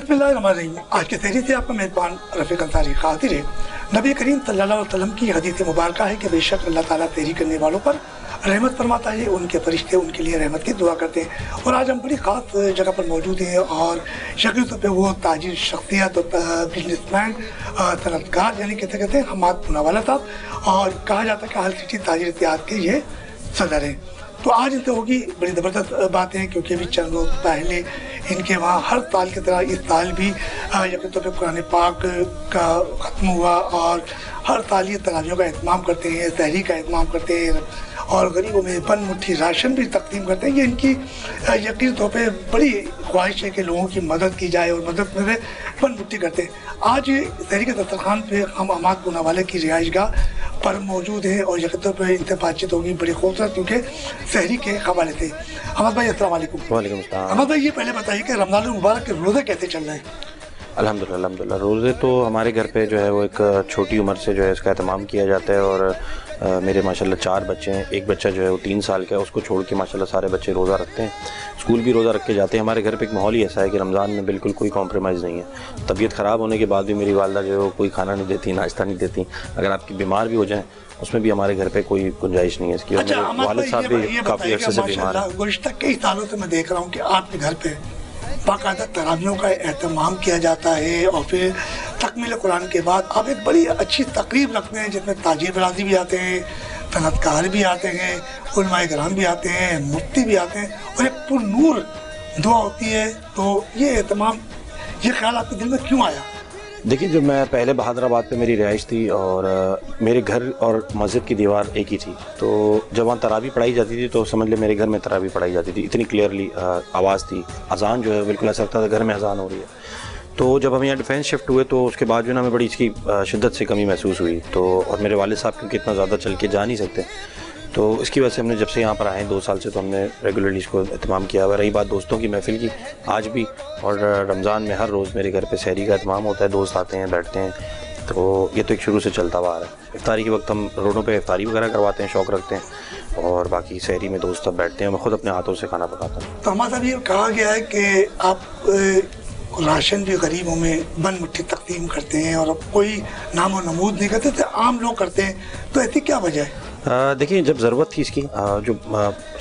बिस्मिल्लाहिर्रहमानिर्रहीम। आज के सहरी से आपका मेज़बान रफ़ीक अंसारी हाज़िर है। नबी करीम सल्लल्लाहु अलैहि वसल्लम की हदीस मुबारक है कि बेशक अल्लाह ताला सहरी करने वालों पर रहमत फरमाता है, उनके फरिश्ते उनके लिए रहमत की दुआ करते हैं। और आज हम बड़ी ख़ास जगह पर मौजूद हैं और शक्ल तौर पर वो ताजिर शख्सियत और बिजनेसमैन सनतकार यानी कहते हैं हमाद पूनावाला साहब, और कहा जाता है कि हाल सिटी ताजिर इतिहाद के ये सदर हैं। तो आज इनसे होगी बड़ी ज़बरदस्त बातें, क्योंकि अभी चंद रोज पहले इनके वहाँ हर साल की तरह इस साल भी यकीन तौर पर कुरान पाक का ख़त्म हुआ और हर साल ये तरावियों का एहतमाम करते हैं, सहरी का एहतमाम करते हैं और गरीबों में बन मुट्ठी राशन भी तकसीम करते हैं। ये इनकी यकीन तौर पे बड़ी ख्वाहिश है कि लोगों की मदद की जाए और मदद में बन मुट्ठी करते हैं। आज सहरी के दस्तरखान पे हम हमाद पूनावाला की रिहाइशगाह पर मौजूद है और यकीन तौर पर इनसे बातचीत होगी बड़ी खूबसूरत, क्योंकि सहरी के हवाले से। हमाद भाई अस्सलाम वालेकुम। वालेकुम अस्सलाम। हमाद भाई ये पहले बताइए कि रमज़ान मुबारक के रोज़े कैसे चल रहे हैं? अल्हम्दुलिल्लाह रोज़े तो हमारे घर पे जो है वो एक छोटी उम्र से जो है इसका एहतमाम किया जाता है और मेरे माशाल्लाह 4 बच्चे हैं। एक बच्चा जो है वो 3 साल का है, उसको छोड़ के माशाल्लाह सारे बच्चे रोज़ा रखते हैं, स्कूल भी रोज़ा रख के जाते हैं। हमारे घर पे एक माहौल ही ऐसा है कि रमज़ान में बिल्कुल कोई कॉम्प्रोमाइज़ नहीं है। तबीयत ख़राब होने के बाद भी मेरी वालदा जो है वो कोई खाना नहीं देती, नाश्ता नहीं देती। अगर आपकी बीमार भी हो जाए उसमें भी हमारे घर पे कोई गुंजाइश नहीं है इसकी। अच्छा, मेरे वालिद साहब भी काफ़ी अर्से से बीमार हैं। गुज़िश्ता कई सालों से मैं देख रहा हूँ कि आपके घर पे बाकायदा तरावियों का एहतमाम किया जाता है और फिर तकमील कुरान के बाद आप एक बड़ी अच्छी तकरीब रखते हैं जिसमें ताजिर बराजी भी आते हैं, सनतकार भी आते हैं, उलमाए किराम भी आते हैं, मुफ्ती भी आते हैं और एक पुरनूर दुआ होती है। तो ये एहतमाम, ये ख्याल आपके दिल में क्यों आया? देखिए, जब मैं पहले बहादुराबाद पे मेरी रिहाइश थी और मेरे घर और मस्जिद की दीवार एक ही थी, तो जब वहाँ तरावी पढ़ाई जाती थी तो समझ ले मेरे घर में तरावी पढ़ाई जाती थी। इतनी क्लियरली आवाज़ थी, अजान जो है बिल्कुल ऐसा लगता था घर में अजान हो रही है। तो जब हम यहाँ डिफेंस शिफ्ट हुए तो उसके बाद जो ना हमें बड़ी इसकी शिद्दत से कमी महसूस हुई। तो और मेरे वालिद साहब क्योंकि इतना ज़्यादा चल के जा नहीं सकते, तो इसकी वजह से हमने जब से यहाँ पर आए 2 साल से तो हमने रेगुलरली इसको एहतमाम किया हुआ। रही बात दोस्तों की महफ़िल की, आज भी और रमज़ान में हर रोज़ मेरे घर पे सहरी का एहतमाम होता है, दोस्त आते हैं, बैठते हैं। तो ये तो एक शुरू से चलता हुआ आ रहा है। इफ्तारी के वक्त हम रोडों पे इफ्तारी वगैरह करवाते हैं, शौक़ रखते हैं, और बाकी सहरी में दोस्त सब बैठते हैं। मैं ख़ुद अपने हाथों से खाना पकाता हूँ। तो हमारा भी कहा गया है कि आप राशन भी गरीबों में बन मुट्ठी तकसीम करते हैं और कोई नामो नमूद नहीं करते थे, आम लोग करते हैं, तो ऐसी क्या वजह है? देखिए, जब ज़रूरत थी इसकी, जो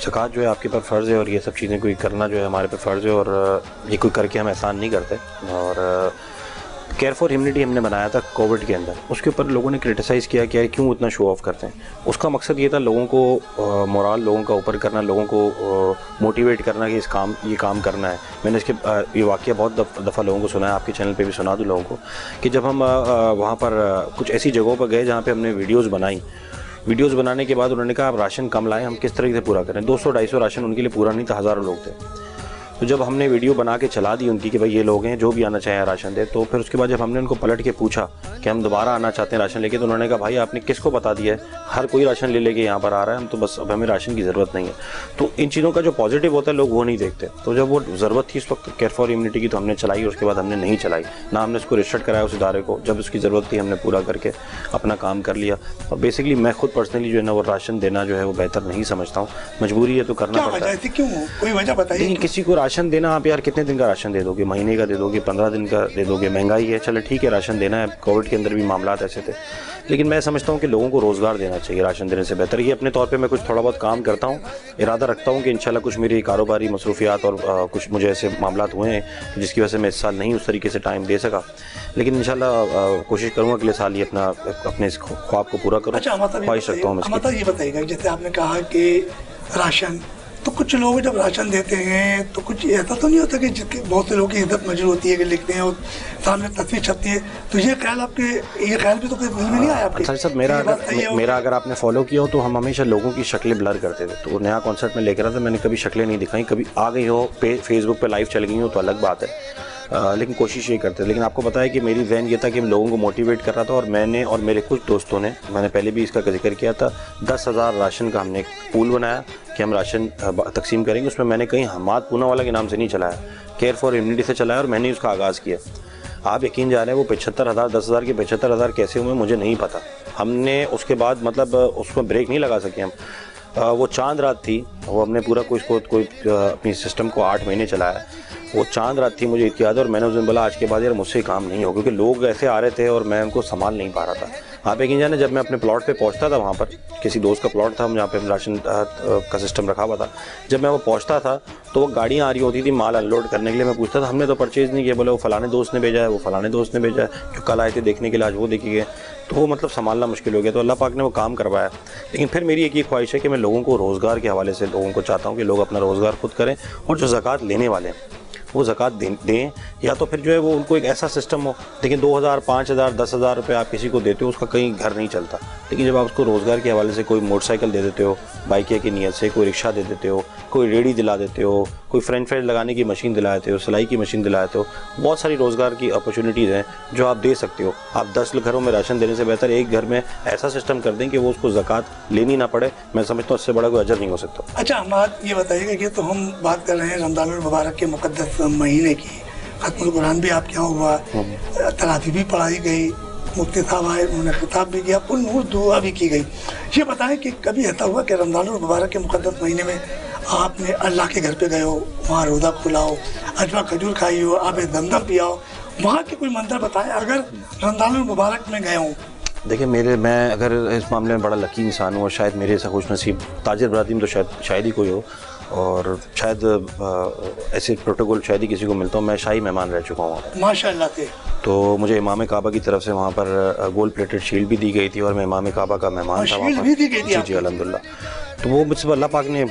ज़कात जो है आपके पर फ़र्ज़ है और ये सब चीज़ें कोई करना जो है हमारे पे फ़र्ज़ है, और ये कोई करके हम एहसान नहीं करते। और केयर फॉर ह्यूमनिटी हमने बनाया था कोविड के अंदर, उसके ऊपर लोगों ने क्रिटिसाइज़ किया कि क्यों इतना शो ऑफ करते हैं। उसका मकसद ये था लोगों को मोरल लोगों का ऊपर करना, लोगों को मोटिवेट करना कि ये काम करना है। मैंने इसके ये वाक़या बहुत दफ़ा लोगों को सुना है, आपके चैनल पे भी सुना दूँ लोगों को, कि जब हम वहाँ पर कुछ ऐसी जगहों पर गए जहाँ पर हमने वीडियोज़ बनाने के बाद उन्होंने कहा आप राशन कम लाएं, हम किस तरीके से पूरा करें। 200-250 राशन उनके लिए पूरा नहीं था, हज़ारों लोग थे। तो जब हमने वीडियो बना के चला दी उनकी कि भाई ये लोग हैं जो भी आना चाहें राशन दे, तो फिर उसके बाद जब हमने उनको पलट के पूछा कि हम दोबारा आना चाहते हैं राशन लेके, तो उन्होंने कहा भाई आपने किसको बता दिया है, हर कोई राशन ले लेके यहाँ पर आ रहा है, हम तो बस अब हमें राशन की ज़रूरत नहीं है। तो इन चीज़ों का जो पॉजिटिव होता है लोग वो नहीं देखते। तो जब वो ज़रूरत थी इस वक्त केयर फॉर ह्यूमनिटी की, तो हमने चलाई, उसके बाद हमने नहीं चलाई, ना हमने इसको रजिस्टर्ड कराया उस इदारे को। जब उसकी ज़रूरत थी हमने पूरा करके अपना काम कर लिया। और बेसिकली मैं खुद पर्सनली जो है ना वो राशन देना जो है वो बेहतर नहीं समझता हूँ, मजबूरी है तो करना पड़ता है। क्यों, कोई वजह बताइए? किसी को राशन देना, आप यार कितने दिन का राशन दे दोगे, महीने का दे दोगे, 15 दिन का दे दोगे, महंगाई है, चलो ठीक है राशन देना है। कोविड के अंदर भी मामलात ऐसे थे, लेकिन मैं समझता हूँ कि लोगों को रोज़गार देना चाहिए राशन देने से बेहतर। ये अपने तौर पे मैं कुछ थोड़ा बहुत काम करता हूँ, इरादा रखता हूँ कि इंशाल्लाह कुछ मेरी कारोबारी मसरूफियात और कुछ मुझे ऐसे मामलात हुए हैं जिसकी वजह से मैं इस साल नहीं उस तरीके से टाइम दे सका, लेकिन इंशाल्लाह कोशिश करूँगा अगले साल ये अपने इस ख्वाब को पूरा करूँ। ख्वाहिश रखता हूँ। ये बताइएगा, जैसे आपने कहा कि राशन, तो कुछ लोग जब राशन देते हैं तो कुछ ऐसा तो नहीं होता कि जिसके बहुत से लोगों की इज्जत मजबूर होती है कि लिखते हैं और सामने तस्वीर छपती है, तो ये ख्याल भी तो दिल में नहीं आया आपके? अच्छा सर, मेरा अगर आपने फॉलो किया हो तो हम हमेशा लोगों की शक्लें ब्लर करते थे। तो नया कॉन्सेप्ट में लेकर आता, मैंने कभी शक्लें नहीं दिखाई, कभी आ गई हो फेसबुक पे लाइव चल गई हो तो अलग बात है, लेकिन कोशिश ये करते थे। लेकिन आपको पता है कि मेरी वैन ये था कि मैं लोगों को मोटिवेट कर रहा था, और मैंने और मेरे कुछ दोस्तों ने, मैंने पहले भी इसका जिक्र किया था, 10,000 राशन का हमने एक पूल बनाया कि हम राशन तकसीम करेंगे। उसमें मैंने कहीं हमाद पूनावाला के नाम से नहीं चलाया, केयर फॉर ह्यूमनिटी से चलाया और मैंने उसका आगाज़ किया। आप यकीन जा रहे हैं वो 75,000, 10,000 के 75,000 कैसे हुए मुझे नहीं पता। हमने उसके बाद मतलब उसमें ब्रेक नहीं लगा सके हम। वो चांद रात थी, वो हमने पूरा कोई अपनी सिस्टम को 8 महीने चलाया। वो चांद रात थी, मुझे याद है, और मैंने उस दिन बोला आज के बाद यार मुझसे काम नहीं हो, क्योंकि लोग ऐसे आ रहे थे और मैं उनको संभाल नहीं पा रहा था। आप यकीन जाने, जब मैं अपने प्लॉट पे पहुंचता था, वहाँ पर किसी दोस्त का प्लॉट था जहाँ पे राशन का सिस्टम रखा हुआ था, जब मैं वो पहुंचता था तो वो गाड़ियाँ आ रही होती थी माल अनलोड करने के लिए। मैं पूछता था हमने तो परचेज़ नहीं किया, बोले वो फलाने दोस्त ने भेजा है, वो फलाने दोस्त ने भेजा है, जो कल आए थे देखने के लिए आज वो देखी गए। तो वो मतलब संभालना मुश्किल हो गया। तो अल्लाह पाक ने वो काम करवाया। लेकिन फिर मेरी एक ये ख्वाहिश है कि मैं लोगों को रोज़गार के हवाले से लोगों को चाहता हूँ कि लोग अपना रोज़गार खुद करें, और जो ज़कात लेने वाले हैं वो ज़कात दें, या तो फिर जो है वो उनको एक ऐसा सिस्टम हो। लेकिन 2000, 5000, 10,000 रुपये आप किसी को देते हो, उसका कहीं घर नहीं चलता। लेकिन जब आप उसको रोज़गार के हवाले से कोई मोटरसाइकिल दे देते हो बाइकिया की नीयत से, कोई रिक्शा दे देते हो, कोई रेडी दिला देते हो, कोई फ्रेंच फ्राइज लगाने की मशीन दिला देते हो, सिलाई की मशीन दिला देते हो, बहुत सारी रोज़गार की अपॉर्चुनिटीज़ हैं जो आप दे सकते हो। आप 10 घरों में राशन देने से बेहतर एक घर में ऐसा सिस्टम कर दें कि वो उसको ज़कात लेनी ना पड़े। मैं समझता हूँ इससे बड़ा कोई अजर नहीं हो सकता। अच्छा अहमद, ये बताइएगा कि तो हम बात कर रहे हैं रमज़ानुल मुबारक के मुक़द्दस महीने की, खत्मुल कुरान भी आपके यहाँ हुआ, तरावी भी पढ़ाई गई, मुफ्ती साहब आए, उन्होंने खिताब भी किया, पुल नूर दुआ भी की गई। ये बताएं कि कभी ऐसा हुआ कि रमज़ानुल मुबारक के मुक़द्दस महीने में आपने अल्लाह के घर पे गए हो, वहाँ रोज़ा खुला हो, अजवा खजूर खाई हो, आप दमदम पिया हो, वहाँ के कोई मंदिर बताएं अगर रमज़ानुल मुबारक में गए हों? देखिए मैं अगर इस मामले में बड़ा लकी इंसान हूँ, और शायद मेरे ऐसा खुश नसीब ताजिर बरादरी में तो शायद ही कोई हो, और शायद ऐसे प्रोटोकॉल शायद ही किसी को मिलता हूँ। मैं शाही मेहमान रह चुका हूँ माशाअल्लाह से। तो मुझे इमाम काबा की तरफ से वहाँ पर गोल्ड प्लेटेड शील्ड भी दी गई थी, और मैं इमाम काबा का मेहमान था वहाँ पर। जी अल्हम्दुलिल्लाह। तो वो मुझसे अल्लाह पाक ने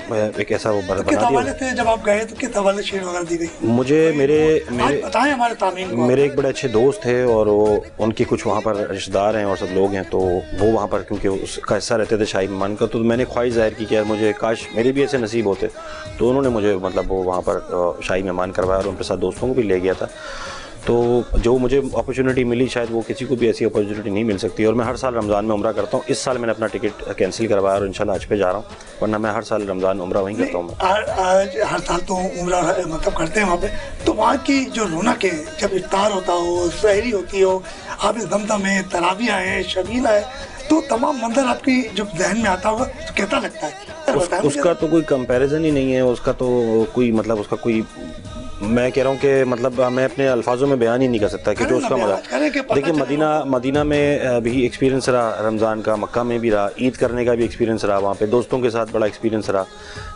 एक ऐसा वो बना दिया। जब आप गए तो किस हवाले शील्ड वगैरह दी गई? मुझे मेरे बताएं हमारे तामीन को। मेरे एक बड़े अच्छे दोस्त थे, और वो उनके कुछ वहाँ पर रिश्तेदार हैं और सब लोग हैं, तो वो वहाँ पर क्योंकि उसका हिस्सा रहते थे शाही मेहमान का, तो मैंने ख्वाहिश जाहिर की कि यार मुझे काश मेरे भी ऐसे नसीब होते। तो उन्होंने मुझे मतलब वो वहाँ पर शाही मेहमान करवाया, और उनके साथ दोस्तों को भी ले गया था। तो जो मुझे अपॉर्चुनिटी मिली, शायद वो किसी को भी ऐसी अपॉर्चुनिटी नहीं मिल सकती। और मैं हर साल रमज़ान में उम्रा करता हूँ। इस साल मैंने अपना टिकट कैंसिल करवाया और इंशाल्लाह हज पे जा रहा हूँ, वरना मैं हर साल रमज़ान में उम्रा वहीं करता हूँ। हर साल तो उम्रा मतलब करते हैं वहाँ पे, तो वहाँ की जो रौनक है, जब इफ्तार होता हो, सहरी होती हो, आप दमदम है, तरावियाँ हैं, शबीला है, तो तमाम मंजर आपकी जो जहन में आता होगा तो कैसा लगता है? उसका तो कोई कंपैरिजन ही नहीं है, उसका तो कोई मतलब उसका कोई, मैं कह रहा हूँ कि मतलब मैं अपने अल्फाजों में बयान ही नहीं कर सकता कि जो उसका मज़ा। देखिए मदीना में भी एक्सपीरियंस रहा रमज़ान का, मक्का में भी रहा, ईद करने का भी एक्सपीरियंस रहा, वहाँ पे दोस्तों के साथ बड़ा एक्सपीरियंस रहा।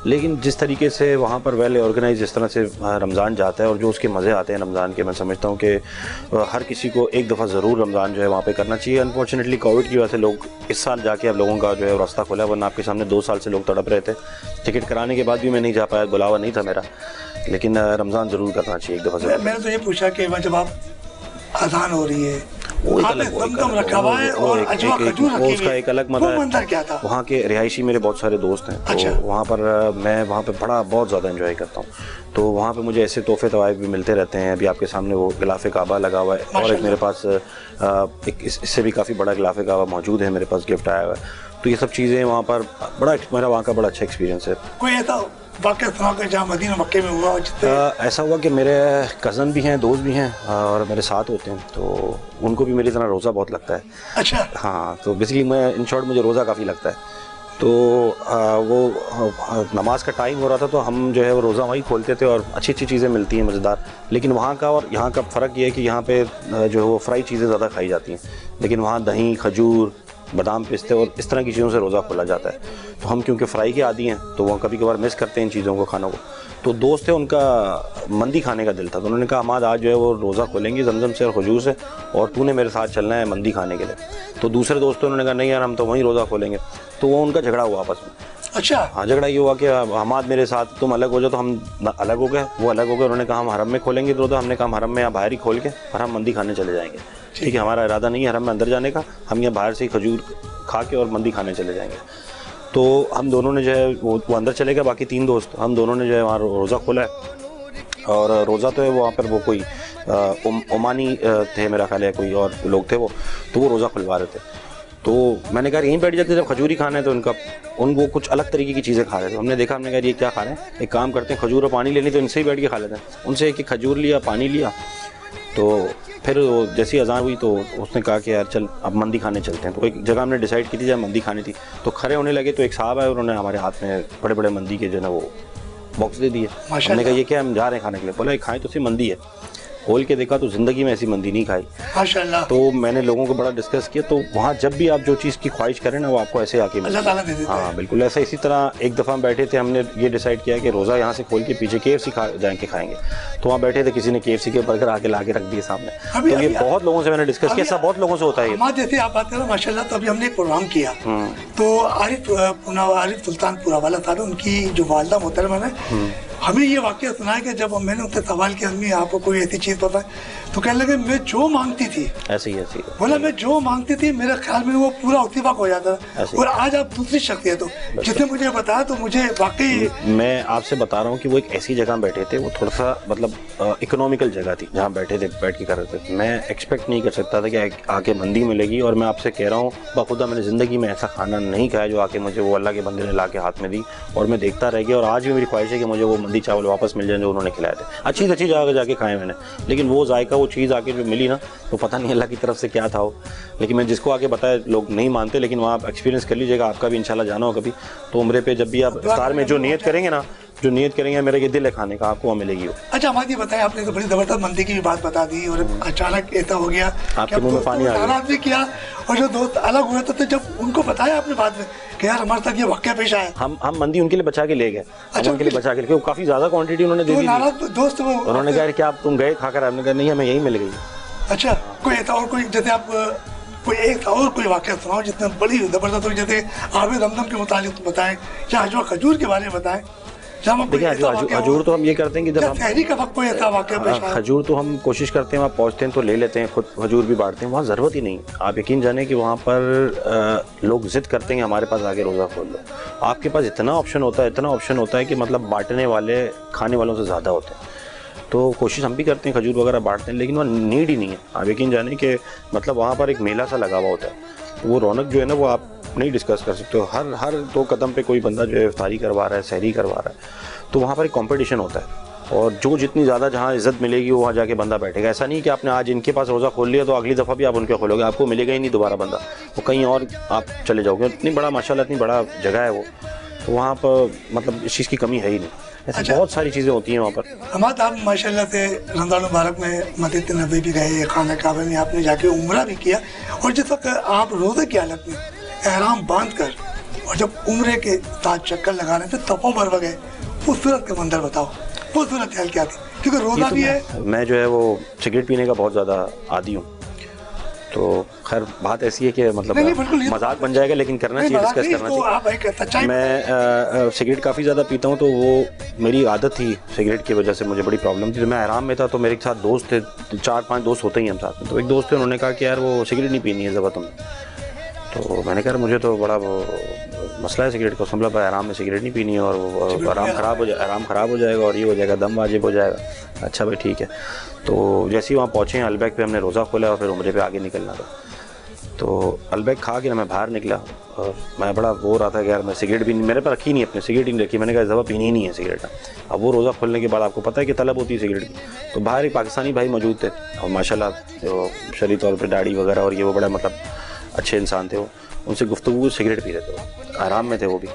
लेकिन जिस तरीके से वहाँ पर वेल ऑर्गेनाइज जिस तरह से रमज़ान जाता है और जो उसके मज़े आते हैं रमज़ान के, मैं समझता हूँ कि हर किसी को एक दफ़ा ज़रूर रमज़ान जो है वहाँ पर करना चाहिए। अनफॉर्चुनेटली कोविड की वजह से लोग इस साल जाके अब लोगों का जो है रास्ता खोला, वरना आपके सामने 2 साल से लोग तड़प रहे थे। टिकट कराने के बाद भी मैं नहीं जा पाया, बुलावा नहीं था मेरा, लेकिन रमज़ान ज़रूर करना चाहिए एक दफ़ा। मैंने तो ये पूछा कि जब आप अज़ान हो रही है, दमदम रखा हुआ है और अजवा खजूर रखी हुई है, उसका एक अलग मंजर क्या था? वहाँ के रिहायशी मेरे बहुत सारे दोस्त हैं, अच्छा। तो वहाँ पर मैं वहाँ पे बहुत ज़्यादा एंजॉय करता हूँ। तो वहाँ पे मुझे ऐसे तोहफे तवाइफ भी मिलते रहते हैं। अभी आपके सामने वो गिलाफ़े काबा लगा हुआ है, और एक मेरे पास एक इससे भी काफ़ी बड़ा गिलाफ़े काबा मौजूद है, मेरे पास गिफ्ट आया हुआ है। तो ये सब चीज़ें वहाँ पर मेरा वहाँ का बड़ा अच्छा एक्सपीरियंस है। कोई ऐसा वाक़या सुना कर जहाँ मदीना मक्के में हुआ? ऐसा हुआ कि मेरे कज़न भी हैं, दोस्त भी हैं, और मेरे साथ होते हैं, तो उनको भी मेरी तरह रोज़ा बहुत लगता है। अच्छा। हाँ, तो बेसिकली मैं इन शॉर्ट मुझे रोज़ा काफ़ी लगता है। तो वो नमाज का टाइम हो रहा था, तो हम जो है वो रोज़ा वहीं खोलते थे, और अच्छी अच्छी चीज़ें मिलती हैं मज़ेदार। लेकिन वहाँ का और यहाँ का फ़र्क ये है कि यहाँ पे जो है वो फ्राई चीज़ें ज़्यादा खाई जाती हैं, लेकिन वहाँ दही, खजूर, बादाम, पिस्ते और इस तरह की चीज़ों से रोज़ा खोला जाता है। तो हम क्योंकि फ्राई के आदी हैं, तो वो कभी कभार मिस करते हैं इन चीज़ों को, खानों को। तो दोस्त थे, उनका मंदी खाने का दिल था, तो उन्होंने कहा हमाद आज जो है वो रोज़ा खोलेंगे ज़मज़म से और खजूर से, और तूने मेरे साथ चलना है मंदी खाने के लिए। तो दूसरे दोस्तों ने कहा नहीं यार, हम तो वहीं रोज़ा खोलेंगे। तो वो उनका झगड़ा हुआ आपस में। अच्छा। हाँ, झगड़ा ये हुआ कि हमाद मेरे साथ, तुम अलग हो जाओ, तो हम अलग हो गए, वो अलग हो गए। उन्होंने कहा हम हरम में खोलेंगे रोज़ा, हमने कहा हरम में यहाँ बाहर ही खोल के और हम मंदी खाने चले जाएंगे। ठीक है, हमारा इरादा नहीं है हरम में अंदर जाने का, हम यहाँ बाहर से ही खजूर खा के और मंदी खाने चले जाएंगे। तो हम दोनों ने जो है वो अंदर चले गए, बाकी 3 दोस्त, हम दोनों ने जो है वहाँ रोज़ा खोला है। और रोज़ा तो है वहाँ पर वो कोई ओमानी थे मेरा ख्याल है, कोई और लोग थे वो, तो वो रोज़ा खुलवा रहे थे। तो मैंने कहा यहीं बैठ जाते, जब खजूरी खाना है तो वो कुछ अलग तरीके की चीज़ें खा रहे थे। हमने देखा, हमने कहा ये क्या खा रहे हैं, एक काम करते हैं खजूर और पानी लेनी, तो इनसे ही बैठ के खा लेते हैं। उनसे एक खजूर लिया, पानी लिया, तो फिर जैसी अजान हुई तो उसने कहा कि यार चल अब मंदी खाने चलते हैं। तो एक जगह हमने डिसाइड की थी जब मंदी खानी थी, तो खड़े होने लगे, तो एक साहब है, उन्होंने हमारे हाथ में बड़े बड़े मंदी के जो है वो बॉक्स दे दिए। हमने कहा ये क्या, हम जा रहे हैं खाने के लिए। बोला खाएं तो सिर्फ मंदी है। खोल के देखा तो ज़िंदगी में ऐसी मंदी नहीं खाई माशाल्लाह। तो मैंने लोगों को बड़ा डिस्कस किया। तो वहाँ जब भी आप जो चीज़ की ख्वाहिश करें ना वो आपको ऐसे आके अल्लाह ताला दे देता है। हाँ बिल्कुल ऐसा। इसी तरह एक दफ़ा हम बैठे थे, हमने ये डिसाइड किया कि रोज़ा यहाँ से खोल के पीछे KFC जाके खाएंगे। तो वहाँ बैठे थे, किसी ने KFC के बर्गर आके ला के रख दिए सामने। तो ये बहुत लोगों से मैंने डिस्कस किया, सब बहुत लोगों से होता है। हमारे जैसे आप बात करो माशाल्लाह। तो अभी हमने एक प्रोग्राम किया तो आरिफ सुल्तान पूरावाला साहब, उनकी जो वालदा मोहतरमा है, हमें ये वाकया सुना है कि जब मैंने उनसे सवाल किया अम्मी आपको कोई ऐसी चीज़ पता है, तो कहने लगे मैं जो मांगती थी ऐसे ही बोला मैं जो मांगती थी मेरे ख्याल में वो पूरा उत्तिफाक हो जाता था। और आज आप दूसरी शख्सियत हो, जिसने मुझे बताया तो मुझे वाकई, मैं आपसे बता रहा हूँ कि वो एक ऐसी जगह बैठे थे, वो थोड़ा सा मतलब इकोनॉमिकल जगह थी जहाँ बैठे थे, बैठ के कर रहे थे। मैं एक्सपेक्ट नहीं कर सकता था कि आके मंदी मिलेगी। और मैं आपसे कह रहा हूँ बाखुदा मैंने ज़िंदगी में ऐसा खाना नहीं खाया जो आके मुझे वो अल्लाह के बंदे ने ला के हाथ में दी और मैं देखता रह गया। और आज भी मेरी ख्वाहिश है कि मुझे वो मंदी चावल वापस मिल जाए जो उन्होंने खिलाए थे। अच्छी अच्छी जगह जाके खाए मैंने, लेकिन वो जायका, वो चीज़ आके जो मिली ना, तो पता नहीं अल्लाह की तरफ से क्या था वो। लेकिन मैं जिसको आके बताया लोग नहीं मानते, लेकिन वहाँ आप एक्सपीरियंस कर लीजिएगा। आपका भी इंशाल्लाह जाना हो कभी तो उम्रे पे, जब भी आप इफ्तार में जो नियत करेंगे ना, जो नियत करेंगे मेरा ये दिल है खाने का, आपको वहाँ मिलेगी वो। अच्छा हमारे ये बताया आपने तो बड़ी जबरदस्त मंदी की भी बात बता दी और अचानक ऐसा हो गया आपके मुंह में पानी आ गया। नाराज भी किया और जो दोस्त अलग हुए तो जब उनको बताया आपने बाद में कि यार हमारे साथ ये वाकया पेश आया, हम मंदी उनके लिए बचा के ले गए। अच्छा, उनके लिए बचा के, क्योंकि काफ़ी ज़्यादा क्वांटिटी उन्होंने दे दी थी। दोस्त उन्होंने कहा कि आप तुम गए खाकर, आपने कहा नहीं हमें यही मिल गई। अच्छा कोई ऐसा और कोई, जैसे आप कोई एक और कोई वाकया सुनाओ जिसमें बड़ी जबरदस्त हो, जैसे आबिद रमज़म के मुतालिक बताएं या हजवा खजूर के बारे में बताएं। देखिए खजूर तो हम ये करते हैं कि जब हम शहरी का वक्त कोई ऐसा वाकया पेश आया, खजूर तो हम कोशिश करते हैं, वहाँ पहुँचते हैं तो ले लेते हैं, खुद खजूर भी बांटते हैं। वहाँ ज़रूरत ही नहीं। आप यकीन जाने कि वहाँ पर लोग ज़िद करते हैं हमारे पास आके रोज़ा खोल लो। आपके पास इतना ऑप्शन होता है, इतना ऑप्शन होता है कि मतलब बांटने वाले खाने वालों से ज़्यादा होते हैं। तो कोशिश हम भी करते हैं, खजूर वगैरह बांटते हैं, लेकिन वहाँ नीड ही नहीं है। आप यकीन जाने कि मतलब वहाँ पर एक मेला सा लगा हुआ होता है। वो रौनक जो है ना वो आप नहीं डिस्कस कर सकते हो। हर 2 कदम पे कोई बंदा जो है इफ्तारी करवा रहा है, सहरी करवा रहा है। तो वहाँ पर एक कंपटीशन होता है और जो जितनी ज़्यादा जहाँ इज़्ज़त मिलेगी वहाँ जाके बंदा बैठेगा। ऐसा नहीं कि आपने आज इनके पास रोज़ा खोल लिया तो अगली दफ़ा भी आप उनके खोलोगे, आपको मिलेगा ही नहीं दोबारा बंदा, वो कहीं और आप चले जाओगे। इतनी बड़ा माशाल्लाह इतनी बड़ा जगह है वो, तो वहाँ पर मतलब इस चीज़ की कमी है ही नहीं। ऐसी अच्छा, बहुत सारी चीज़ें होती हैं वहाँ पर। हमारे आप माशाल्लाह से रमज़ान मुबारक में मस्जिद नबी भी गए, खाना काबा में आपने जाके उम्रा भी किया, और जिस वक्त आप रोज़े की हालत में एहराम बांध कर और जब उम्रे के साथ चक्कर लगाने थे तपो मरवा गए, उस सूरत के मंजर बताओ, वो सूरत हाल क्या थी? क्योंकि रोज़ा भी है। मैं जो है वो सिगरेट पीने का बहुत ज़्यादा आदी हूँ। तो खैर बात ऐसी है कि मतलब मजाक बन जाएगा, लेकिन करना चाहिए, डिस्कस करना चाहिए। मैं सिगरेट काफ़ी ज़्यादा पीता हूँ, तो वो मेरी आदत थी। सिगरेट की वजह से मुझे बड़ी प्रॉब्लम थी। तो मैं आराम में था तो मेरे साथ दोस्त थे, 4-5 दोस्त होते ही हम साथ में। तो एक दोस्त थे, उन्होंने कहा कि यार वो सिगरेट नहीं पीनी है ज़बा तुमने। तो मैंने कहा मुझे तो बड़ा वो मसला है सिगरेट का, समझ लो आराम में सिगरेट नहीं पीनी है और वो आराम ख़राब हो जाएगा और ये हो जाएगा, दम वाजिब हो जाएगा। अच्छा भाई ठीक है। तो जैसे ही वहाँ पहुँचे अलबैक पे हमने रोज़ा खोला और फिर उम्रे पे आगे निकलना था। तो अलबैक खा के ना मैं बाहर निकला और मैं बड़ा वो रहा था कि यार मैं सिगरेट भी मेरे पर रखी नहीं, अपने सिगरेट ही नहीं रखी। मैंने कहा ज़बा पीनी ही नहीं है सिगरेट। अब वो रोज़ा खोलने के बाद आपको पता है कि तलब होती है सिगरेट की। तो बाहर एक पाकिस्तानी भाई मौजूद थे और माशाल्लाह जो शरीर तौर पर दाढ़ी वगैरह और ये वो बड़ा मतलब अच्छे इंसान थे। वो उनसे गुफ्तगू सिगरेट पी रहे थे, वो आराम में थे वो भी।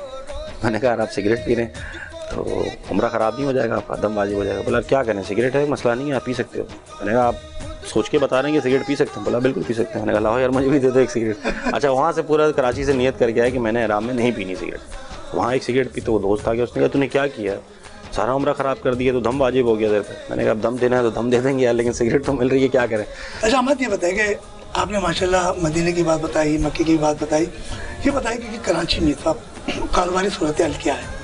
मैंने कहा यार आप सिगरेट पी रहे हैं तो उम्रा ख़राब नहीं हो जाएगा आपका, दम बाजी हो जाएगा। बोला क्या करें, सिगरेट है मसला नहीं है, आप पी सकते हो। मैंने कहा आप सोच के बता रहे हैं कि सिगरेट पी सकते हैं? बोला बिल्कुल पी सकते हैं। मैंने कहा लाओ यार मुझे भी दे दो एक सिगरेट। अच्छा वहाँ से पूरा कराची से नियत करके आया कि मैंने आराम में नहीं पीनी सिगरेट। वहाँ एक सिगरेट पी तो वो दोस्त आ गया, उसने कहा तूने क्या किया, सारा उम्रा ख़राब कर दिया, तो दम वाजिब हो गया देर पर। मैंने कहा अब दम देना है तो दम दे देंगे यार, लेकिन सिगरेट तो मिल रही है, क्या करें। अच्छा अहमद ये बताइए कि आपने माशाल्लाह मदीने की बात बताई, मक्के की बात बताई, ये बताइए कि कराची में साहब कारोबारी सूरत हाल क्या है?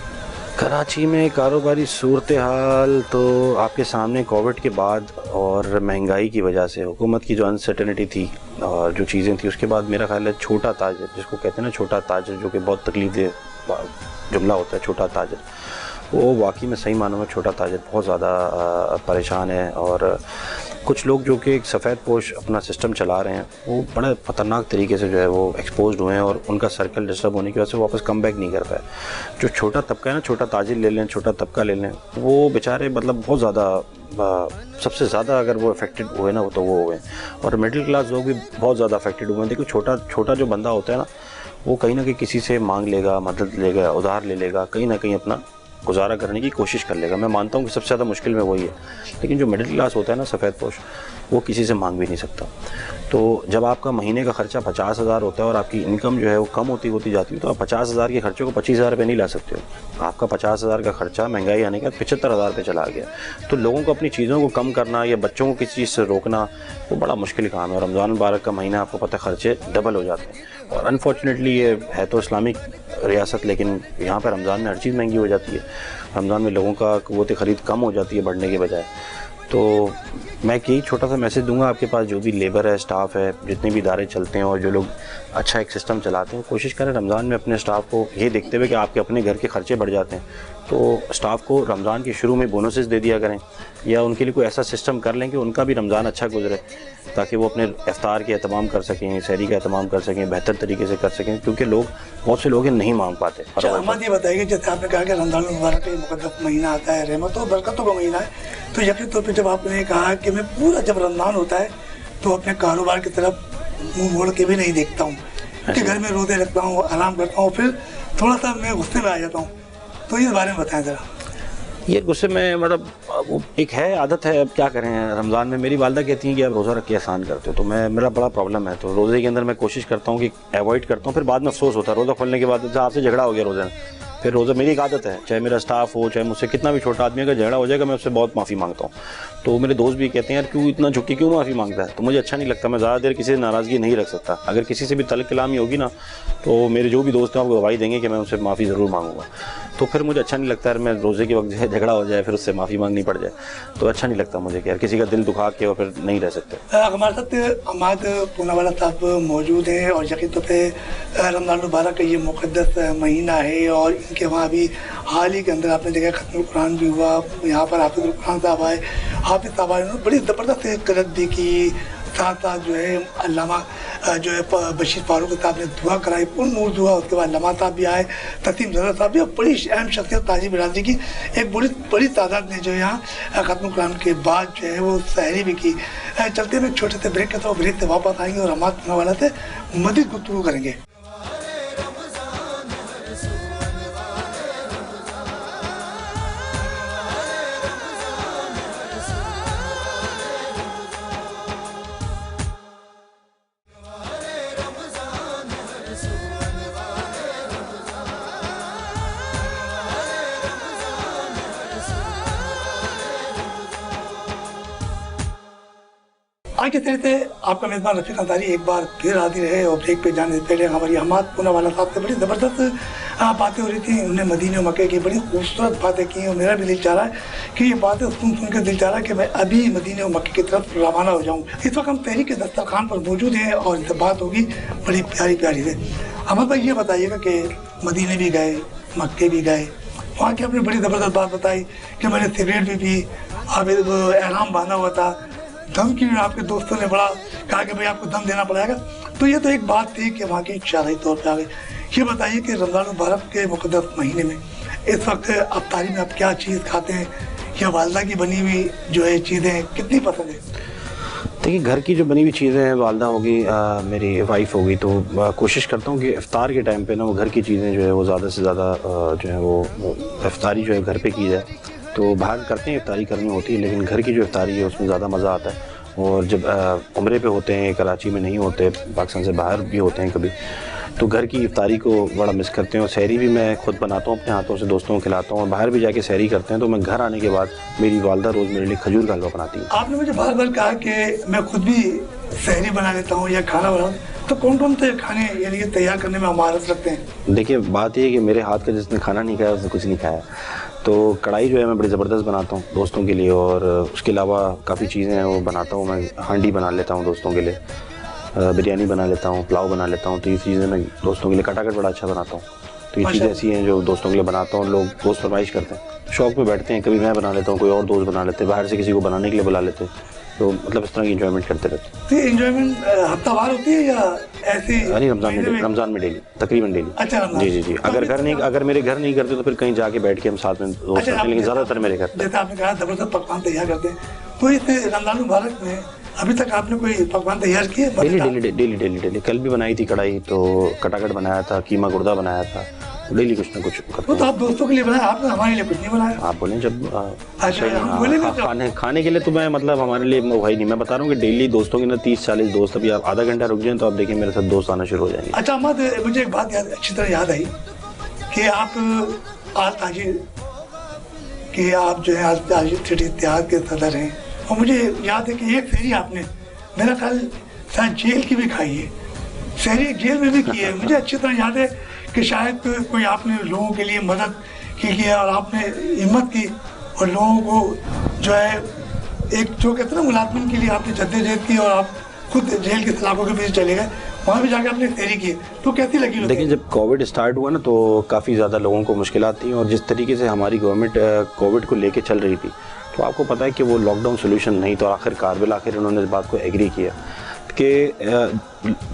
कराची में कारोबारी सूरत हाल तो आपके सामने कोविड के बाद और महंगाई की वजह से हुकूमत की जो अनसर्टेनिटी थी और जो चीज़ें थी, उसके बाद मेरा ख्याल है छोटा ताजर, जिसको कहते हैं ना छोटा ताजर, जो कि बहुत तकलीफ जुमला होता है छोटा ताजर, वो वाकई में सही मानों में छोटा ताजर बहुत ज़्यादा परेशान है। और कुछ लोग जो कि एक सफ़ेद पोश अपना सिस्टम चला रहे हैं वो बड़े ख़तरनाक तरीके से जो है वो एक्सपोज हुए हैं और उनका सर्कल डिस्टर्ब होने की वजह से वापस कम बैक नहीं कर पाए। जो छोटा तबका है ना, छोटा ताजिर ले लें, छोटा तबका ले लें, वो बेचारे मतलब बहुत ज़्यादा सबसे ज़्यादा अगर वो अफेक्टेड हुए ना तो वो हुए। और मिडिल क्लास लोग भी बहुत ज़्यादा अफेक्टेड हुए हैं। देखो छोटा जो बंदा होता है ना, वो कहीं ना कहीं किसी से मांग लेगा, मदद लेगा, उधार ले लेगा, कहीं ना कहीं अपना गुजारा करने की कोशिश कर लेगा। मैं मानता हूँ कि सबसे ज़्यादा मुश्किल में वही है, लेकिन जो मिडिल क्लास होता है ना, सफ़ेद पोश, वो किसी से मांग भी नहीं सकता। तो जब आपका महीने का खर्चा 50,000 होता है और आपकी इनकम जो है वो कम होती जाती है, तो आप 50,000 के खर्चे को 25,000 रुपये नहीं ला सकते हो। आपका 50,000 का खर्चा महंगाई आने के बाद 75,000 पे चला गया। तो लोगों को अपनी चीज़ों को कम करना या बच्चों को किसी चीज़ से रोकना वो बड़ा मुश्किल काम है। और रमज़ान मुबारक का महीना आपको पता है खर्चे डबल हो जाते हैं। और अनफॉर्चुनेटली ये है तो इस्लामिक रियासत, लेकिन यहाँ पर रमज़ान में हर चीज़ महंगी हो जाती है। रमज़ान में लोगों का क़ुव्वत ख़रीद कम हो जाती है बढ़ने के बजाय। तो मैं यही छोटा सा मैसेज दूंगा आपके पास जो भी लेबर है, स्टाफ है, जितने भी इदारे चलते हैं और जो लोग अच्छा एक सिस्टम चलाते हैं, कोशिश करें रमज़ान में अपने स्टाफ को ये देखते हुए कि आपके अपने घर के खर्चे बढ़ जाते हैं, तो स्टाफ को रमज़ान के शुरू में बोनसेस दे दिया करें या उनके लिए कोई ऐसा सिस्टम कर लें कि उनका भी रमज़ान अच्छा गुजरे, ताकि वो अपने इफ्तार के एहतमाम कर सकें, सहरी का एहतमाम कर सकें, बेहतर तरीके से कर सकें, क्योंकि लोग बहुत से लोग नहीं मांग पाते। अच्छा अहमद, ये बताइए जैसे आपने कहा कि रमज़ान मुबारक का मुक़द्दस महीना आता है, रहमतों और बरकतों का महीना है, तो यकीन तौर पर जब आपने कहा कि मैं पूरा जब रमज़ान होता है तो अपने कारोबार की तरफ मुँह मोड़ के भी नहीं देखता हूँ, कि घर में रोज़े रखता हूँ, आराम करता हूँ, फिर थोड़ा सा मैं गुस्से में आ जाता हूँ, तो इस बारे में बताएं ज़रा। ये गुस्से में मतलब वो एक है, आदत है, अब क्या करें। रमज़ान में मेरी वालदा कहती हैं कि आप रोज़ा रख के एहसान करते हो, तो मेरा बड़ा प्रॉब्लम है, तो रोज़े के अंदर मैं कोशिश करता हूँ कि अवॉइड करता हूँ, फिर बाद में अफसोस होता है रोज़ा खोलने के बाद, आपसे झगड़ा हो गया रोज़े में, फिर रोज़ा मेरी एक आदत है, चाहे मेरा स्टाफ हो, चाहे मुझसे कितना भी छोटा आदमी, अगर झगड़ा हो जाएगा मैं उससे बहुत माफ़ी मांगता हूँ। तो मेरे दोस्त भी कहते हैं यार क्यों इतना झुक के क्यों माफ़ी मांगता है, तो मुझे अच्छा नहीं लगता। मैं ज़्यादा देर किसी से नाराज़गी नहीं रख सकता। अगर किसी से भी तलब कलामी होगी ना, तो मेरे जो भी दोस्त हैं आपको गवाही देंगे कि मैं उनसे माफ़ी ज़रूर मांगूंगा। तो फिर मुझे अच्छा नहीं लगता यार, मैं रोज़े के वक्त जो है झगड़ा हो जाए फिर उससे माफ़ी मांगनी पड़ जाए, तो अच्छा नहीं लगता मुझे कि यार किसी का दिल दुखा के और फिर नहीं रह सकते। हमारे साथ अहमद पूनावाला साहब मौजूद हैं और यकीन तौर पर रमज़ान मुबारक का ये मुक़द्दस महीना है और इनके वहाँ भी हाल ही के अंदर आपने देखा खत्म कुरान भी हुआ, यहाँ पर हाफिज़ुल कुरान साहब आए, हाफिज़ साहब आए, उन्होंने बड़ी ज़बरदस्त क़िरात भी की, साथ साथ जो है अल्लामा जो है बशीर फारूक साहब ने दुआ कराई, पुरनूर दुआ, उसके बाद अल्लामा साहब भी आए, तसीम ज़फ़र साहब भी, बड़ी अहम शख्सियत ताजी बिरादरी की एक बड़ी तादाद ने जो है यहाँ ख़त्म कुरान के बाद जो है वो सहरी भी की। चलते में छोटे से ब्रेक के तो ब्रेक से वापस आएंगे और अहमद पूनावाला से मज़ीद गुफ्तगू करेंगे। आगे चलते आपका मेज़बान रफ़ीक अंसारी एक बार फिर हाजिर है और ब्रेक पे जाने से पहले हमारी अहमद पूनावाला साहब से बड़ी ज़बरदस्त बातें हो रही थी। उन्होंने मदीने और मक्के की बड़ी खूबसूरत बातें की और मेरा भी दिल चाह रहा है कि ये बातें सुन के दिल चाह रहा है कि मैं अभी मदीने और मक्के की तरफ रवाना हो जाऊँ। इस वक्त हम तहरीक के दस्तरखान पर मौजूद हैं और इनसे बात होगी बड़ी प्यारी से। अहमद भाई ये बताइएगा कि मदीने भी गए, मक्के भी गए, वहाँ की आपने बड़ी ज़बरदस्त बात बताई कि मैंने सिगरेट भी पी, आप एहराम बांधा हुआ था, दम की आपके दोस्तों ने बड़ा कहा कि भाई आपको दम देना पड़ेगा, तो ये तो एक बात थी कि वहाँ की शरई तौर पे आ गई। ये बताइए कि रमज़ान मुबारक के मुक़द्दस महीने में इस वक्त अफ्तारी में आप क्या चीज़ खाते हैं या वालदा की बनी हुई जो है चीज़ें कितनी पसंद है? देखिए घर की जो बनी हुई चीज़ें हैं, वालदा होगी, मेरी वाइफ होगी, तो कोशिश करता हूँ कि इफ्तार के टाइम पे ना वो घर की चीज़ें जो है वो ज़्यादा से ज़्यादा जो है वो इफ्तारी जो है घर पे की जाए। तो बाहर करते हैं इफ्तारी करनी होती है, लेकिन घर की जो इफ्तारी है उसमें ज़्यादा मज़ा आता है। और जब उम्रे पे होते हैं, कराची में नहीं होते, पाकिस्तान से बाहर भी होते हैं कभी, तो घर की इफ्तारी को बड़ा मिस करते हैं। और सहरी भी मैं खुद बनाता हूँ अपने हाथों से, दोस्तों को खिलाता हूँ, और बाहर भी जाके सहरी करते हैं। तो मैं घर आने के बाद मेरी वालदा रोज़ मेरे लिए खजूर का हलवा बनाती है। आपने मुझे बार बार कहा कि मैं खुद भी सहरी बना लेता हूँ या खाना बनाऊँ, तो कौन से खाने यानी कि तैयार करने में महारत रखते हैं? देखिए बात ये है कि मेरे हाथ का जिसने खाना नहीं खाया उसने कुछ नहीं खाया। तो कढ़ाई जो है मैं बड़ी ज़बरदस्त बनाता हूँ दोस्तों के लिए, और उसके अलावा काफ़ी चीज़ें हैं वो बनाता हूँ मैं। हांडी बना लेता हूँ दोस्तों के लिए, बिरयानी बना लेता हूँ, पुलाव बना लेता हूँ। तो ये चीज़ें मैं दोस्तों के लिए कटाकट बड़ा अच्छा बनाता हूँ। तो ये चीज़ें ऐसी हैं जो दोस्तों के लिए बनाता हूँ। लोग दोस्त फरमाइश करते हैं, शौक़ पे बैठते हैं, कभी मैं बना लेता हूँ, कोई और दोस्त बना लेते हैं, बाहर से किसी को बनाने के लिए बुला लेते हैं। तो मतलब इस तरह की एंजॉयमेंट करते रहते हैं। तो एंजॉयमेंट हफ्तावार होती है या ऐसी? अरे रमज़ान में डेली, तकरीबन डेली। अच्छा जी। अगर मेरे घर नहीं करते तो फिर कहीं जाके बैठ के हम साथ में दोस्त करते हैं, लेकिन ज़्यादातर मेरे घर। जैसे आपने कहा ज़बरदस्त पकवान तैयार करते हैं, तो इस रमज़ान मुबारक में अभी तक आपने कोई पकवान तैयार किए? डेली। कल भी बनाई थी कढ़ाई, तो कटाकट बनाया था, कीमा गुर्दा बनाया था, डेली कुछ ना कुछ करते वो तो हैं। आप दोस्तों के लिए बनाया, आपने हमारे लिए कुछ नहीं बनाया। आप बोलें जब अच्छा, हम बोलेंगे तो खाने के लिए तो मैं मतलब हमारे लिए वही नहीं, मैं बता रहा हूँ कि डेली दोस्तों के ना 30-40 दोस्त, अभी आप आधा घंटा रुक जाएं तो आप देखिए मेरे साथ दोस्त आना शुरू हो जाएंगे। अच्छा अहमद, मुझे एक बात अच्छी तरह याद आई कि आप आज ताजिर कि आप जो है आज ताजिर सिटी इत्तेहाद के सदर हैं, और मुझे याद है कि एक फेरी आपने मेरा ख्याल शायद जेल की भी खाई है, शहरी जेल में भी की है। मुझे अच्छी तरह याद है कि शायद कोई आपने लोगों के लिए मदद की है और आपने हिम्मत की और लोगों को जो है एक जो कहते हैं ना मुलाजमिन के लिए आपने जद्दोजहद की और आप खुद जेल के सलाखों के पीछे चले गए, वहाँ भी जाके आपने फेरी की। तो कैसी लगी? देखिए जब कोविड स्टार्ट हुआ ना तो काफ़ी ज़्यादा लोगों को मुश्किलात थी, और जिस तरीके से हमारी गवर्नमेंट कोविड को लेके चल रही थी तो आपको पता है कि वो लॉकडाउन सोल्यूशन नहीं, तो आखिर उन्होंने इस बात को एग्री किया कि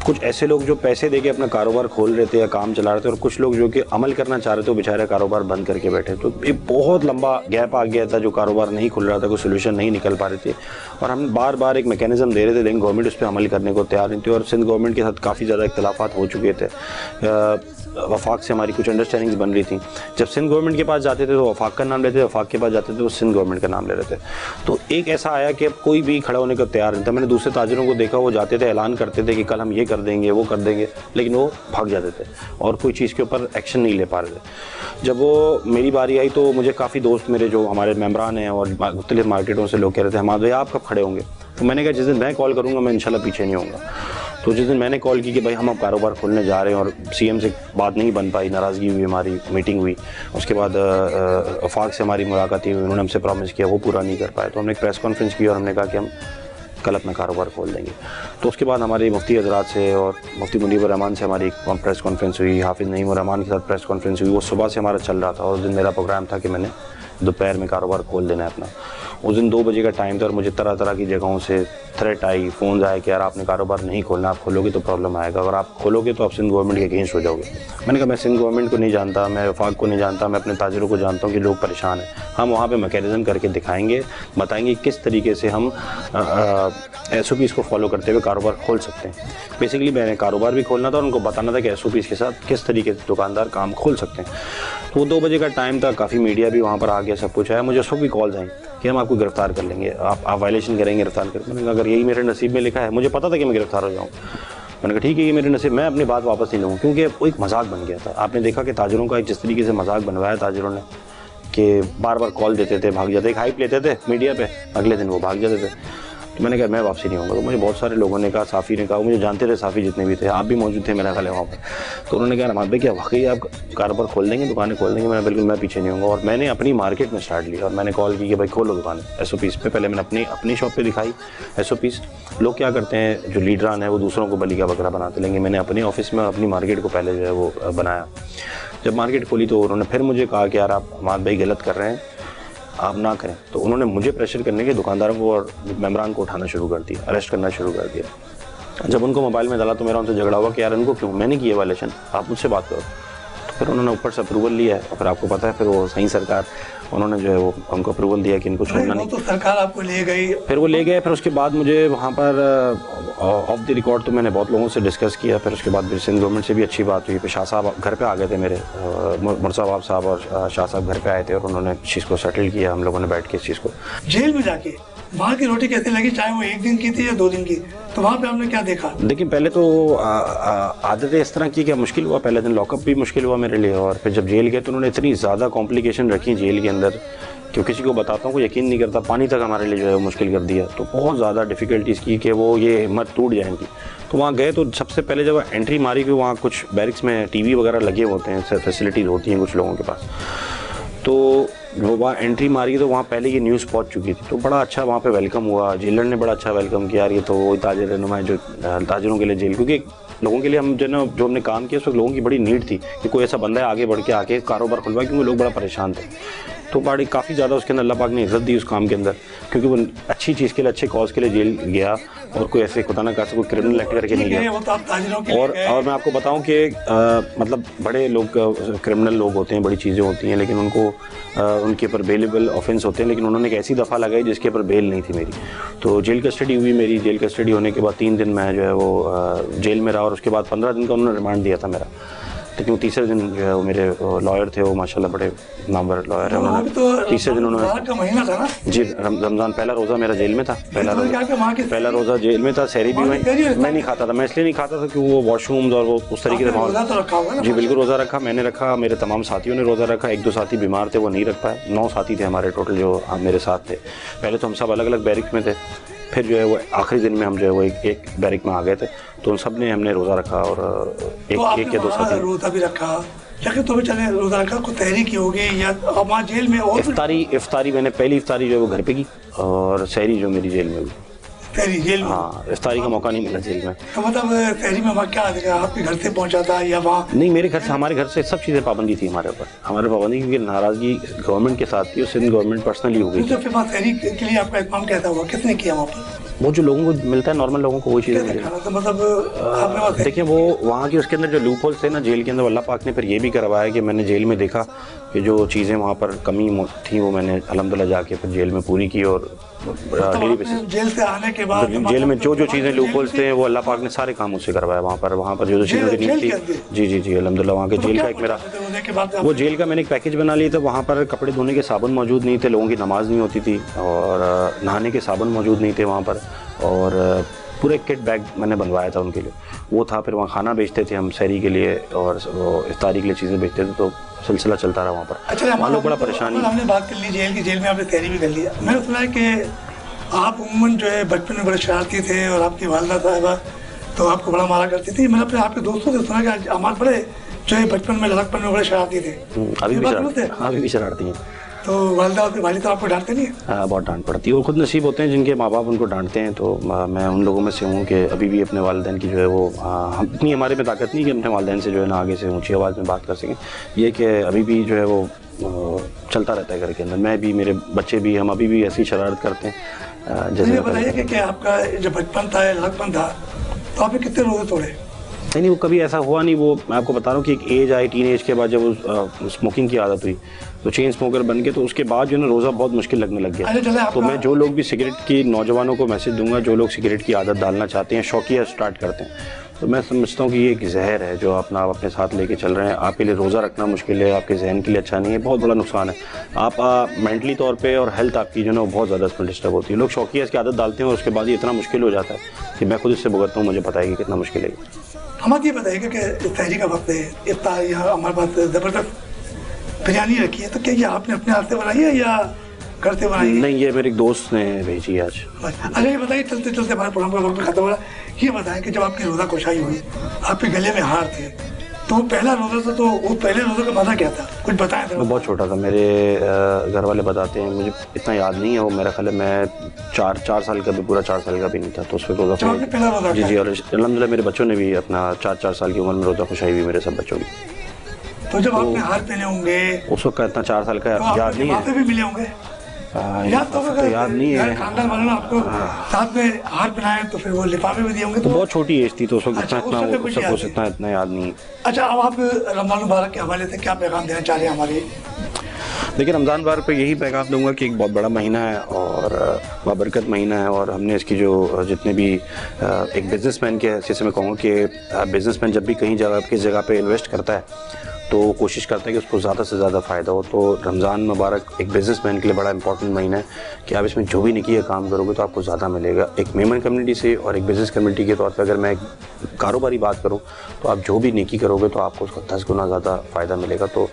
कुछ ऐसे लोग जो पैसे देके अपना कारोबार खोल रहे थे या काम चला रहे थे, और कुछ लोग जो कि अमल करना चाह रहे थे वो बेचारे कारोबार बंद करके बैठे। तो एक बहुत लंबा गैप आ गया था, जो कारोबार नहीं खुल रहा था, कोई सोल्यूशन नहीं निकल पा रहे थे, और हम बार बार एक मैकेनिज्म दे रहे थे, लेकिन गवर्नमेंट उस पर अमल करने को तैयार नहीं थी। और सिंध गवर्नमेंट के साथ काफ़ी ज़्यादा इख्तलाफात हो चुके थे, वफाक से हमारी कुछ अंडरस्टैंडिंग्स बन रही थी। जब सिंध गवर्नमेंट के पास जाते थे तो वफाक का नाम लेते थे, वफाक के पास जाते थे तो सिंध गवर्नमेंट का नाम ले रहे थे। तो एक ऐसा आया कि अब कोई भी खड़ा होने को तैयार नहीं था। मैंने दूसरे ताजिरों को देखा, वो जाते थे ऐलान करते थे कि कल हम ये कर देंगे वो कर देंगे, लेकिन वो भाग जाते थे और कोई चीज़ के ऊपर एक्शन नहीं ले पा रहे थे। जब वो मेरी बारी आई तो मुझे काफ़ी दोस्त मेरे जो हमारे मेम्बरान हैं और मुख्तलिफ मार्केटों से लोग कह रहे थे हमारे भाई आप कब खड़े होंगे। तो मैंने कहा जिस दिन मैं कॉल करूँगा मैं इंशाल्लाह पीछे नहीं होऊंगा। तो जिस दिन मैंने कॉल की कि भाई हम अब कारोबार खोलने जा रहे हैं, और सीएम से बात नहीं बन पाई, नाराज़गी हुई, हमारी मीटिंग हुई, उसके बाद वफाक से हमारी मुलाकात हुई, उन्होंने हमसे प्रॉमिस किया, वो पूरा नहीं कर पाए। तो हमने एक प्रेस कॉन्फ्रेंस की और हमने कहा कि हम कल अपना कारोबार खोल देंगे। तो उसके बाद हमारे मुफ्ती हजरात से और मुफ्ती मुनीब रहमान से हमारी प्रेस कॉन्फ्रेंस हुई, हाफिज़ नईम रहमान के साथ प्रेस कॉन्फ्रेंस हुई। वो सुबह से हमारा चल रहा था और उस दिन मेरा प्रोग्राम था कि मैंने दोपहर में कारोबार खोल देना है अपना। उस दिन 2 बजे का टाइम था और मुझे तरह तरह की जगहों से थ्रेट आई, फ़ोन आए कि यार आपने कारोबार नहीं खोलना, आप खोलोगे तो प्रॉब्लम आएगा, अगर आप खोलोगे तो आप सिंध गवर्नमेंट के अगेंस्ट हो जाओगे। मैंने कहा मैं सिंध गवर्नमेंट को नहीं जानता, मैं वफाक को नहीं जानता, मैं अपने ताजिरों को जानता हूँ कि लोग परेशान हैं। हम वहाँ पे मैकेनिज़्म करके दिखाएंगे, बताएंगे किस तरीके से हम SOPs को फॉलो करते हुए कारोबार खोल सकते हैं। बेसिकली मैंने कारोबार भी खोलना था और उनको बताना था कि SOPs के साथ किस तरीके से दुकानदार काम खोल सकते हैं। तो वो 2 बजे का टाइम था, काफ़ी मीडिया भी वहाँ पर आ गया, सब कुछ आया। मुझे उस वक्त भी कॉल्स आई कि हम आपको गिरफ्तार कर लेंगे, आप वायलेशन करेंगे, गिरफ्तार करेंगे। मैंने कहा अगर यही मेरे नसीब में लिखा है, मुझे पता था कि मैं गिरफ्तार हो जाऊँ। मैंने कहा ठीक है ये मेरे नसीब, मैं अपनी बात वापस नहीं लूँगा, क्योंकि वो एक मजाक बन गया था। आपने देखा कि ताजिरों का जिस तरीके से मजाक बनवाया ताजिरों ने कि बार बार कॉल देते थे, भाग जाते, एक हाइप लेते थे मीडिया पे, अगले दिन वो भाग जाते थे। तो मैंने कहा मैं वापसी नहीं होऊंगा। तो मुझे बहुत सारे लोगों ने कहा, साफ़ी ने कहा, मुझे जानते थे साफ़ी जितने भी थे, आप भी मौजूद थे मेरा ख्याल है वहाँ पर। तो उन्होंने कहा रहमान भाई क्या वाकई आप कारोबार खोल देंगे, दुकानें खोल देंगे? मैंने बिल्कुल मैं पीछे नहीं होऊंगा। और मैंने अपनी मार्केट में स्टार्ट लिया और मैंने कॉल की कि भाई खोलो दुकानें SOPs पे। पहले मैंने अपनी शॉप पे दिखाई SOPs। लोग क्या करते हैं जो लीडरान है वो दूसरों को बली का बकरा बनाते, लेंगे मैंने अपने ऑफिस में अपनी मार्केट को पहले जो है वो बनाया। जब मार्केट खोली तो उन्होंने फिर मुझे कहा कि यार आप रहमान भाई गलत कर रहे हैं, आप ना करें। तो उन्होंने मुझे प्रेशर करने के दुकानदारों को और मेम्बरान को उठाना शुरू कर दिया, अरेस्ट करना शुरू कर दिया। जब उनको मोबाइल में डाला तो मेरा उनसे झगड़ा हुआ कि यार इनको क्यों, मैंने किया वायलेशन, आप मुझसे बात करो। तो फिर उन्होंने ऊपर से अप्रूवल लिया है और फिर आपको पता है फिर वो सही सरकार उन्होंने जो है वो हमको अप्रूवल दिया कि इनको छोड़ना नहीं। तो सरकार आपको ले गई, फिर वो ले गए। फिर उसके बाद मुझे वहाँ पर ऑफ द रिकॉर्ड तो मैंने बहुत लोगों से डिस्कस किया। फिर उसके बाद सिंध गवर्नमेंट से भी अच्छी बात हुई। फिर शाह साहब घर पे आ गए थे मेरे, मुर्साबाब साहब और शाह साहब घर पे आए थे और उन्होंने इस चीज़ को सेटल किया। हम लोगों ने बैठ के इस चीज़ को। जेल में जाके वहाँ की रोटी कैसे लगी, चाहे वो 1 दिन की थी या 2 दिन की, तो वहाँ पे हमने क्या देखा? देखिए पहले तो आदतें इस तरह की क्या मुश्किल हुआ, पहले दिन लॉकअप भी मुश्किल हुआ मेरे लिए, और फिर जब जेल गए तो उन्होंने इतनी ज़्यादा कॉम्प्लिकेशन रखी जेल के अंदर कि किसी को बताता हूँ कोई यकीन नहीं करता। पानी तक हमारे लिए जो है वो मुश्किल कर दिया। तो बहुत ज़्यादा डिफ़िकल्टीज़ की कि वो ये हिम्मत टूट जाएंगी। तो वहाँ गए तो सबसे पहले जब एंट्री मारी कि वहाँ कुछ बैरिक्स में TV वगैरह लगे होते हैं, फैसिलिटीज़ होती हैं कुछ लोगों के पास। तो वो वहाँ एंट्री मारी तो वहाँ पहले ये न्यूज़ पहुँच चुकी थी। तो बड़ा अच्छा वहाँ पे वेलकम हुआ, जेलर ने बड़ा अच्छा वेलकम किया। यार ये तो वही ताजिर रहनुमा है जो ताजिरों के लिए जेल, क्योंकि लोगों के लिए हम जो हमने काम किया उस वक्त लोगों की बड़ी नीड थी कि कोई ऐसा बंदा है आगे बढ़ के आके कारोबार खुलवाए, क्योंकि लोग बड़ा परेशान थे। तो बड़ी काफ़ी ज़्यादा उसके अंदर अल्लाह पाक ने इज़्ज़त दी उस काम के अंदर, क्योंकि वो अच्छी चीज़ के लिए, अच्छे कॉज के लिए जेल गया और कोई ऐसे खुदा ना कैसे कोई क्रिमिनल एक्ट करके नहीं गया। और मैं आपको बताऊं कि मतलब बड़े लोग क्रिमिनल लोग होते हैं, बड़ी चीज़ें होती हैं, लेकिन उनको उनके ऊपर बेलेबल ऑफेंस होते हैं, लेकिन उन्होंने एक ऐसी दफ़ा लगाई जिसके ऊपर बेल नहीं थी मेरी। तो जेल कस्टडी हुई मेरी। जेल कस्टडी होने के बाद 3 दिन मैं जो है वो जेल में रहा और उसके बाद 15 दिन का उन्होंने रिमांड दिया था मेरा। लेकिन वो तीसरे दिन जो है वो मेरे लॉयर थे, वो माशाल्लाह बड़े नामवर लॉयर है, उन्होंने तीसरे दिन उन्होंने का महीना था ना जी रमज़ान पहला रोज़ा मेरा जेल में था, पहला रोज़ा जेल में था, सहरी भी मैं नहीं खाता था, मैं इसलिए नहीं खाता था कि वो वॉशरूम्स और वो उस तरीके से माहौल। जी बिल्कुल रोज़ा रखा, मैंने रखा, मेरे तमाम साथियों ने रोज़ा रखा, 1-2 साथी बीमार थे वो नहीं रख पाए, 9 साथी थे हमारे टोटल जो मेरे साथ थे। पहले तो हम सब अलग अलग बैरिक में थे, फिर जो है वो आखिरी दिन में हम जो है वो एक बैरिक में आ गए थे, तो उन सब ने हमने रोज़ा रखा और एक या 2 साथी रोज़ा भी रखा, लेकिन तो चले रोज़ा रखा को तहरीक की होगी या वहाँ जेल में और इफ्तारी मैंने पहली इफ्तारी जो है वो घर पे की और सहरी जो मेरी जेल में हुई। तहरी जेल में? हाँ, इफ्तारी का मौका नहीं मिला जेल में। तो मतलब तहरी में वहाँ क्या देगा, आपके घर से पहुँचा था या वहाँ? नहीं, मेरे घर से, हमारे घर से सब चीज़ें पाबंदी थी हमारे ऊपर, हमारे पाबंदी क्योंकि नाराज़गी गवर्नमेंट के साथ थी और सिंध गवर्नमेंट पर्सनली हो गई। तो फिर वहाँ तहरी के लिए आपका इत्माम कैसा हुआ, किसने किया वहाँ पर? वो जो लोगों को मिलता है, नॉर्मल लोगों को वही चीज़ें मिली। तो मतलब देखिए वो वहाँ की उसके अंदर जो लूप होल्स थे ना जेल के अंदर, अल्लाह पाक ने फिर ये भी करवाया कि मैंने जेल में देखा कि जो चीज़ें वहाँ पर कमी थी वो मैंने अल्हम्दुलिल्लाह जाके फिर जेल में पूरी की और डेली बेसिस जेल से आने के बाद जेल में जो चीज़ें लूप होल्स थे वो अल्लाह पाक ने सारे काम मुझसे करवाया वहाँ पर जो चीज़ें नहीं थी। जी अल्हम्दुलिल्लाह वहाँ के जेल का एक मेरा वो जेल का मैंने एक पैकेज बना लिया था। वहाँ पर कपड़े धोने के साबुन मौजूद नहीं थे, लोगों की नमाज नहीं होती थी और नहाने के साबुन मौजूद नहीं थे वहाँ पर, और पूरे किट बैग मैंने बनवाया था उनके लिए, वो था। फिर वहाँ खाना बेचते थे हम सहरी के लिए और इफ्तारी के लिए चीज़ें बेचते थे, तो सिलसिला चलता रहा वहाँ पर। अच्छा, वहाँ लोग बड़ा परेशानी। हमने बात कर ली जेल में आपने सहरी भी कर लिया। मैंने सुना है कि आप उम्मन जो है बचपन में बड़े शरारती थे और आपकी वालदा साहिबा तो आपको बड़ा मारा करती थी। मैंने अपने आपके दोस्तों से सुना कि हमारे बड़े जो है बचपन में लड़कपन में बड़े शरारती थे। अभी भी शरारती हैं। तो वालदा और वालिद आपको डांटते नहीं है? हाँ, बहुत डांट पड़ती है। वो खुद नसीब होते हैं जिनके माँ बाप उनको डांटते हैं, तो मैं उन लोगों में से हूँ कि अभी भी अपने वालिदैन की जो है वो इतनी हमारे में ताकत नहीं कि अपने वालिदैन से जो है ना आगे से ऊंची आवाज़ में बात कर सकें। ये कि अभी भी जो है वो चलता रहता है घर के अंदर। मैं भी, मेरे बच्चे भी, हम अभी भी ऐसी शरारत करते हैं। जैसे बताइए कि क्या आपका जो बचपन था या लड़कपन था तो आपने कितने रोज़े तोड़े? नहीं, वो कभी ऐसा हुआ नहीं। वो मैं आपको बता रहा हूँ कि एक एज आई, टीन एज के बाद जब वो स्मोकिंग की आदत हुई तो चेन स्मोकर बन के, तो उसके बाद जो है ना रोज़ा बहुत मुश्किल लगने लग गया। तो मैं जो लोग भी सिगरेट की नौजवानों को मैसेज दूंगा, जो लोग सिगरेट की आदत डालना चाहते हैं, शौकिया स्टार्ट करते हैं, तो मैं समझता हूँ कि ये एक जहर है जो आप अपने साथ लेके चल रहे हैं। आपके लिए रोज़ा रखना मुश्किल है, आपके जहन के लिए अच्छा नहीं है, बहुत बड़ा नुकसान है। आप मेंटली तौर पे और हेल्थ आपकी जो है ना बहुत ज़्यादा इसमें डिस्टर्ब होती है। लोग शौकिया इसकी आदत डालते हैं और उसके बाद ये इतना मुश्किल हो जाता है कि मैं खुद इससे भुगतता हूँ, मुझे पता है कि कितना मुश्किल है। हमें ये बताइएगा कि सहरी का वक्त है, इफ्तार यहाँ हमारे पास ज़बरदस्त बिरयानी रखी है, तो क्या ये आपने अपने हाथ से बनाई है या घर से बनाई है? नहीं, ये मेरे एक दोस्त ने भेजी आज। अच्छा, ये बताइए चलते चलते हमारे प्रोग्राम का वक्त खत्म हो रहा है, ये बताएं कि जब आपकी रोज़ा कुशाई हुई, आपके गले में हार थे, तो पहला रोज़ा था, तो वो पहले रोज़े का मज़ा क्या था, कुछ बताएं। मैं बहुत छोटा था, मेरे घर वाले बताते हैं, मुझे इतना याद नहीं है। वो मेरा ख्याल है मैं 4 साल का भी, पूरा 4 साल का भी नहीं था, तो उस पर रोज़ा जी और अल्हम्दुलिल्लाह मेरे बच्चों ने भी अपना 4 साल की उम्र में रोज़ा खुशाई हुई, मेरे सब बच्चों की। तो जब आपने हार पहने होंगे उस वक्त का इतना 4 साल का याद नहीं है, भी मिले होंगे याद तो याद नहीं है। खानदान वालों ने आपको साथ में हार पहनाए तो फिर वो लिफाफे भी दिए होंगे। तो बहुत छोटी एज थी तो उस वक्त इतना याद नहीं। अच्छा, अब आप रमज़ान मुबारक के हवाले से क्या पैगाम देना चाह रहे हैं हमारे? देखिए, रमज़ान मुबारक पे यही पैगाम दूंगा कि एक बहुत बड़ा महीना है और बाबरकत महीना है, और हमने इसकी जो जितने भी एक बिजनेसमैन के हैसियत से मैं कहूँगा कि बिजनेसमैन जब भी कहीं किस जगह पे इन्वेस्ट करता है तो कोशिश करता है कि उसको ज़्यादा से ज़्यादा फ़ायदा हो। तो रमज़ान मुबारक एक बिज़नेसमैन के लिए बड़ा इंपॉर्टेंट महीना है कि आप इसमें जो भी नेकी का काम करोगे तो आपको ज़्यादा मिलेगा। एक मेमन कम्युनिटी से और एक बिज़नेस कम्युनिटी के तौर पे अगर मैं एक कारोबारी बात करूं तो आप जो भी नेकी करोगे तो आपको उसका 10 गुना ज़्यादा फ़ायदा मिलेगा। तो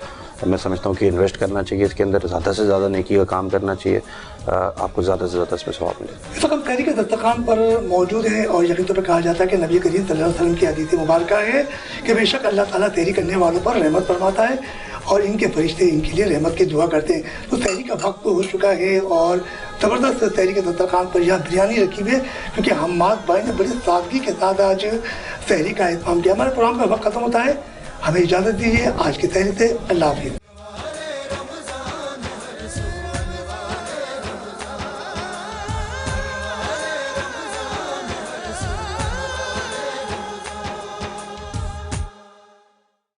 मैं समझता हूँ कि इन्वेस्ट करना चाहिए इसके अंदर, ज़्यादा से ज़्यादा नेकी का काम करना चाहिए, आपको ज़्यादा से ज़्यादा इसमें सवाब मिलेगा। इस वक्त सहरी के दस्तरखान पर मौजूद है और यकीन तौर पर कहा जाता है कि नबी करीम सल्लल्लाहु अलैहि वसल्लम की हदीस मुबारक है कि बेशक अल्लाह ताला सहरी करने वालों पर रहमत फरमाता है और इनके फरिश्ते इनके लिए रहमत की दुआ करते हैं। तो सहरी का वक्त हो चुका है और ज़बरदस्त सहरी के दस्तरखान पर यहाँ बिरयानी रखी हुई है क्योंकि हम्माद भाई ने बड़ी सादगी के साथ आज सहरी का एहतमाम किया। हमारे प्रोग्राम का वक्त खत्म होता है, हमें इजाज़त दीजिए आज की सहरी से। अल्लाह हाफ़िज़।